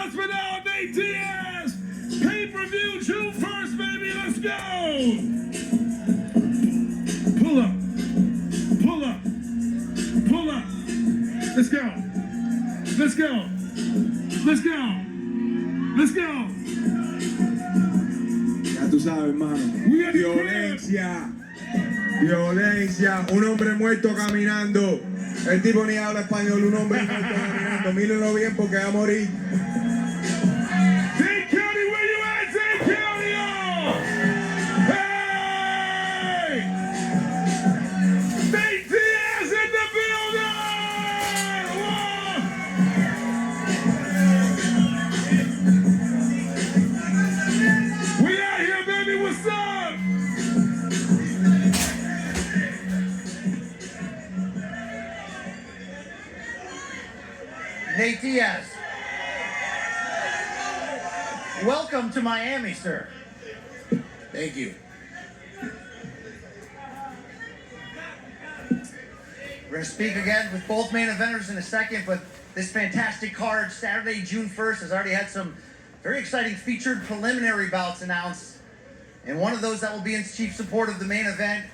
Masvidal, Diaz. Pay-per-view June 1st, baby. Let's go. Pull up. Pull up. Pull up. Let's go. Let's go. Let's go. Let's go. Ya tú sabes, hermano. Violencia. Violencia. Un hombre muerto caminando. El tipo ni habla español. Un hombre muerto caminando. Mírenlo bien porque va a morir. Dade County, where you at? Dade County, y'all. Hey! Nate Diaz in the building! Whoa! We out here, baby. What's up? Nate Diaz, welcome to Miami, sir. Thank you. We're going to speak again with both main eventers in a second, but this fantastic card, Saturday, June 1st, has already had some very exciting featured preliminary bouts announced. And one of those that will be in chief support of the main event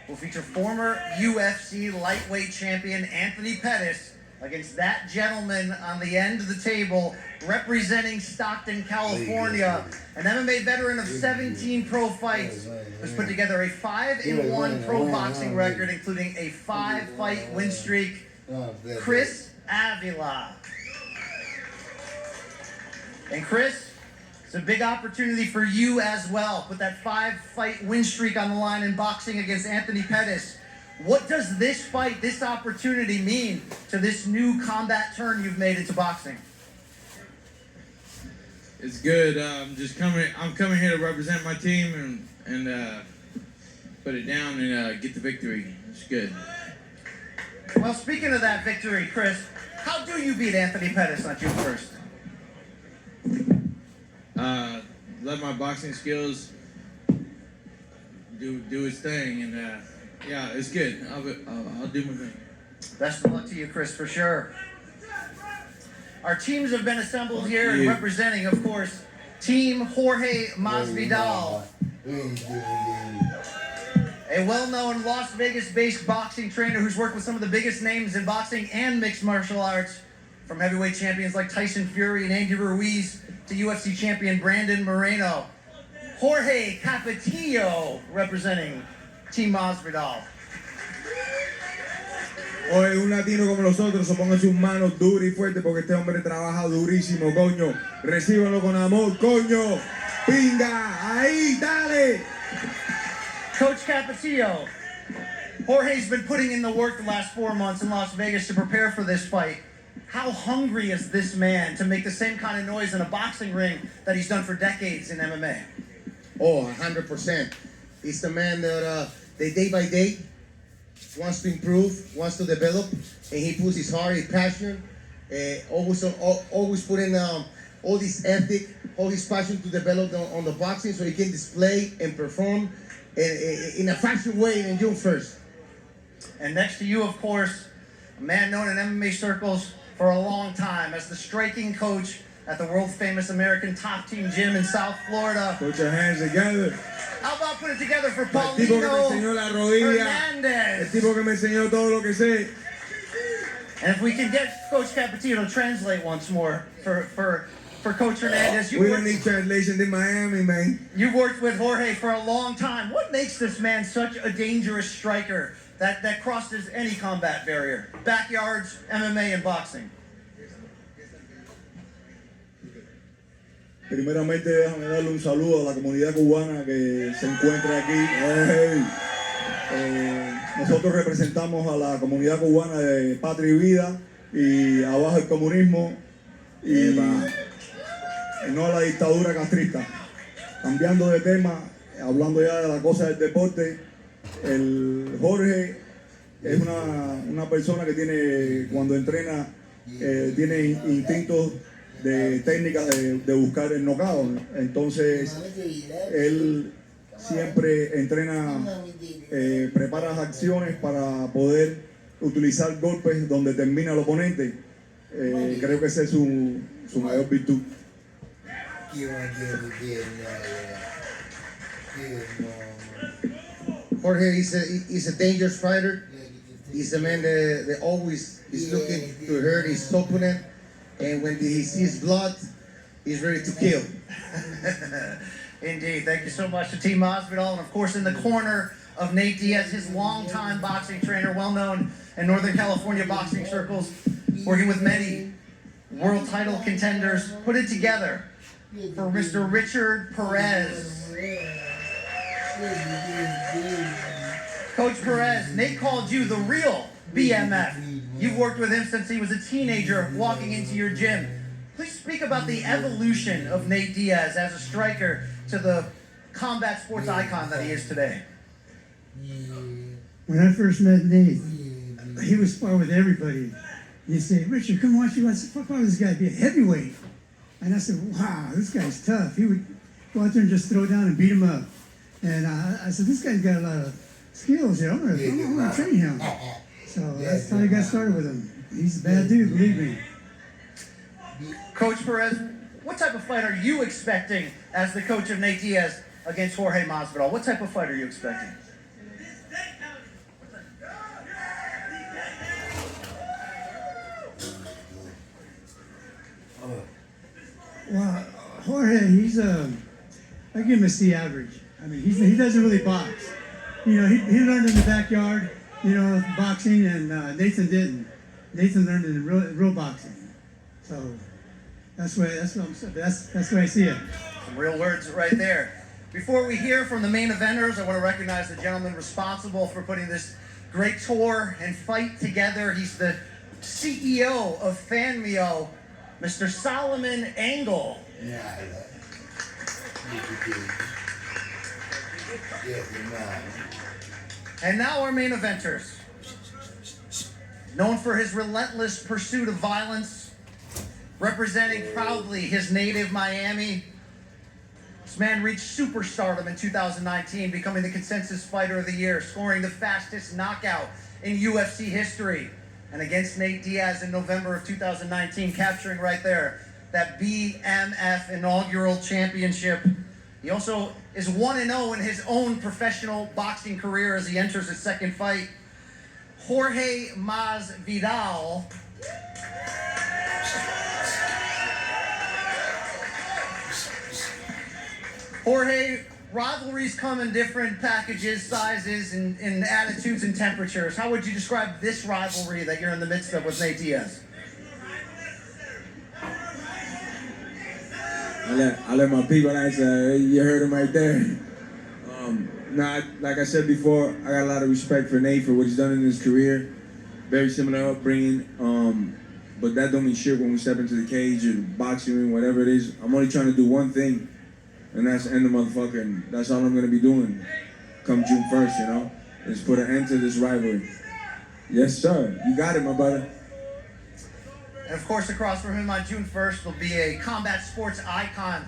will feature former UFC lightweight champion Anthony Pettis against that gentleman on the end of the table representing Stockton, California, an MMA veteran of 17 pro fights, who's put together a 5-1 pro boxing record, including a 5-fight win streak, Chris Avila. And Chris, it's a big opportunity for you as well. Put that 5-fight win streak on the line in boxing against Anthony Pettis. What does this fight, this opportunity mean to this new combat turn you've made into boxing? It's good. I'm coming here to represent my team and put it down and get the victory. It's good. Well, speaking of that victory, Chris, how do you beat Anthony Pettis on June 1st? Let my boxing skills do its thing, and yeah, it's good. I'll do my thing. Best of luck to you, Chris, for sure. Our teams have been assembled here and representing, of course, Team Jorge Masvidal, a well-known Las Vegas-based boxing trainer who's worked with some of the biggest names in boxing and mixed martial arts, from heavyweight champions like Tyson Fury and Andy Ruiz to UFC champion Brandon Moreno. Jorge Capetillo representing Team Masvidal. Oye, un latino como nosotros, ponga sus manos duras y fuertes porque este hombre trabaja durísimo, coño. Recíbanlo con amor, coño. Pinga, ahí, dale. Coach Capetillo, Jorge's been putting in the work the last 4 months in Las Vegas to prepare for this fight. How hungry is this man to make the same kind of noise in a boxing ring that he's done for decades in MMA? Oh, 100%. He's the man that day by day wants to improve, wants to develop, and he puts his heart, his passion, always putting all this ethic, all his passion to develop on the boxing so he can display and perform in a fashion way in June 1st. And next to you, of course, a man known in MMA circles for a long time as the striking coach at the world-famous American Top Team Gym in South Florida. Put your hands together. How about put it together for El tipo que me enseñó la Paulino rodilla. Hernandez? El tipo que me enseñó todo lo que sé. And if we can get Coach Capetillo to translate once more for Coach Hernandez. We don't need translation in Miami, man. You've worked with Jorge for a long time. What makes this man such a dangerous striker that crosses any combat barrier? Backyards, MMA, and boxing. Primeramente, déjame darle un saludo a la comunidad cubana que se encuentra aquí. Nosotros representamos a la comunidad cubana de Patria y Vida y abajo el comunismo y no a la dictadura castrista. Cambiando de tema, hablando ya de la cosa del deporte, el Jorge es una persona que tiene, cuando entrena, tiene instintos de técnicas de buscar el knockout. Entonces, él siempre entrena, prepara las acciones para poder utilizar golpes donde termina el oponente. Creo que esa es su mayor virtud. Jorge is a dangerous fighter. He's a man that always is looking to hurt his opponent, and when he sees blood, he's ready to kill. Indeed. Thank you so much to Team Masvidal. And of course, in the corner of Nate Diaz, his longtime boxing trainer, well known in Northern California boxing circles, working with many world title contenders, put it together for Mr. Richard Perez. Coach Perez, Nate called you the real BMF. You've worked with him since he was a teenager walking into your gym. Please speak about the evolution of Nate Diaz as a striker to the combat sports icon that he is today. When I first met Nate, he was sparring with everybody. He'd say, Richard, come watch you. What part of this guy be a heavyweight? And I said, wow, this guy's tough. He would go out there and just throw down and beat him up. And I said, this guy's got a lot of skills here. I'm gonna train him. So that's how I got started with him. He's a bad dude, believe me. Coach Perez, what type of fight are you expecting as the coach of Nate Diaz against Jorge Masvidal? What type of fight are you expecting? Well, Jorge, he's I give him a C average. I mean, he doesn't really box. You know, he learned in the backyard, you know, boxing, and Nathan didn't. Nathan learned in real boxing. So that's what I see it. Some real words right there. Before we hear from the main eventers, I want to recognize the gentleman responsible for putting this great tour and fight together. He's the CEO of FanMio, Mr. Solomon Angle. And now our main eventers. Known for his relentless pursuit of violence, representing proudly his native Miami, this man reached superstardom in 2019, becoming the consensus fighter of the year, scoring the fastest knockout in UFC history. And against Nate Diaz in November of 2019, capturing right there that BMF inaugural championship. He also is 1-0 in his own professional boxing career as he enters his second fight. Jorge Masvidal. Jorge, rivalries come in different packages, sizes, and attitudes and temperatures. How would you describe this rivalry that you're in the midst of with Nate Diaz? I let my people answer. You heard him right there. Like I said before, I got a lot of respect for Nate for what he's done in his career. Very similar upbringing, but that don't mean shit when we step into the cage or boxing ring, whatever it is. I'm only trying to do one thing, and that's end the motherfucker. And that's all I'm gonna be doing come June 1st, you know? Is put an end to this rivalry. Yes, sir. You got it, my brother. And of course, across from him on June 1st will be a combat sports icon.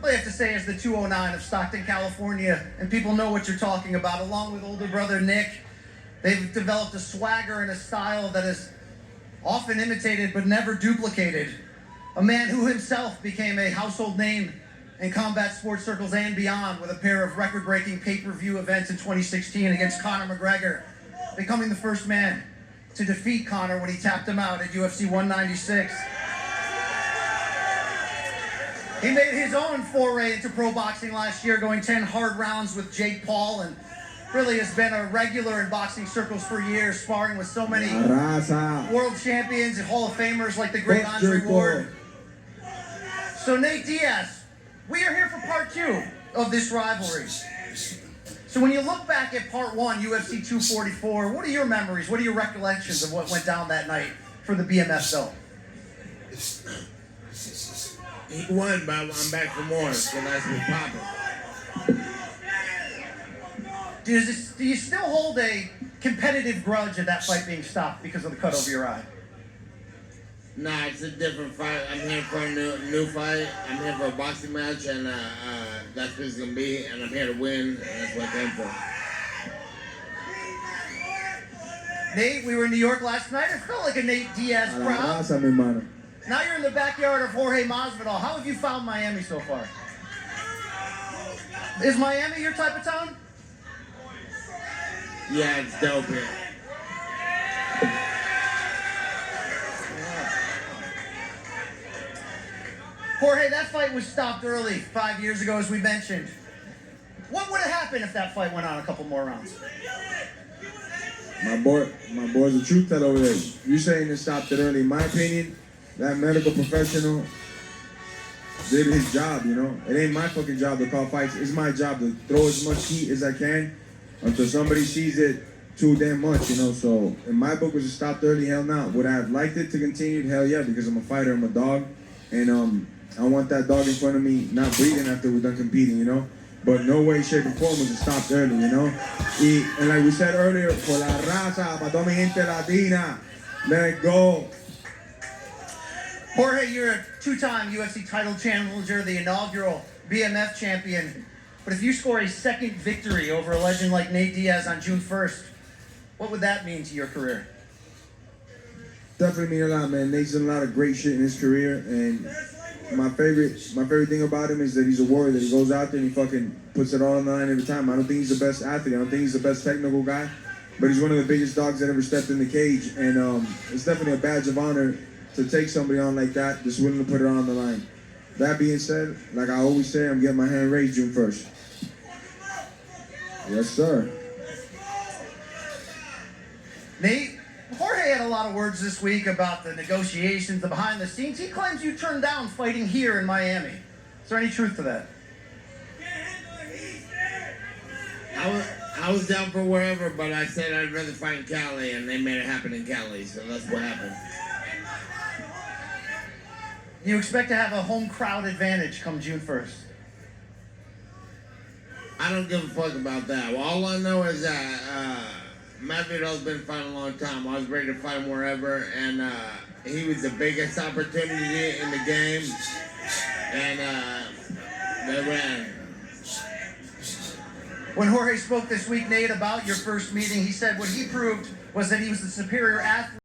All you have to say is the 209 of Stockton, California, and people know what you're talking about. Along with older brother Nick, they've developed a swagger and a style that is often imitated but never duplicated. A man who himself became a household name in combat sports circles and beyond with a pair of record-breaking pay-per-view events in 2016 against Conor McGregor, becoming the first man to defeat Conor when he tapped him out at UFC 196. He made his own foray into pro boxing last year, going 10 hard rounds with Jake Paul, and really has been a regular in boxing circles for years, sparring with so many world champions and Hall of Famers like the great Andre Ward. So Nate Diaz, we are here for part 2 of this rivalry. So when you look back at part 1, UFC 244, what are your memories? What are your recollections of what went down that night for the BMF belt? He won, but I'm back for more, so that's what's popping. Do you still hold a competitive grudge at that fight being stopped because of the cut over your eye? Nah, it's a different fight. I'm here for a new fight. I'm here for a boxing match, and that's what it's gonna be. And I'm here to win, and that's what I came for. Nate, we were in New York last night. It felt like a Nate Diaz crowd. Now you're in the backyard of Jorge Masvidal. How have you found Miami so far? Is Miami your type of town? Yeah, it's dope here. Jorge, that fight was stopped early 5 years ago, as we mentioned. What would have happened if that fight went on a couple more rounds? My boy's a truth teller over there. You saying it stopped it early. In my opinion, that medical professional did his job, you know? It ain't my fucking job to call fights. It's my job to throw as much heat as I can until somebody sees it too damn much, you know? So, in my book, was it stopped early? Hell no. Would I have liked it to continue? Hell yeah, because I'm a fighter, I'm a dog. And I want that dog in front of me not breathing after we're done competing, you know? But no way, shape, or form was it stopped early, you know? And like we said earlier, por la raza, para toda mi gente latina, let go. Jorge, you're a two-time UFC title challenger, the inaugural BMF champion. But if you score a second victory over a legend like Nate Diaz on June 1st, what would that mean to your career? Definitely mean a lot, man. Nate's done a lot of great shit in his career, and my favorite thing about him is that he's a warrior. That he goes out there and he fucking puts it all on the line every time. I don't think he's the best athlete. I don't think he's the best technical guy, but he's one of the biggest dogs that ever stepped in the cage, and it's definitely a badge of honor to take somebody on like that, just willing to put it on the line. That being said, like I always say, I'm getting my hand raised June 1st. Yes, sir. Nate, Jorge had a lot of words this week about the negotiations, the behind the scenes. He claims you turned down fighting here in Miami. Is there any truth to that? I was down for wherever, but I said I'd rather fight in Cali, and they made it happen in Cali, so that's what happened. You expect to have a home crowd advantage come June 1st? I don't give a fuck about that. Well, all I know is that Masvidal's been fighting a long time. I was ready to fight him wherever, and he was the biggest opportunity in the game, and they ran. When Jorge spoke this week, Nate, about your first meeting, he said what he proved was that he was the superior athlete.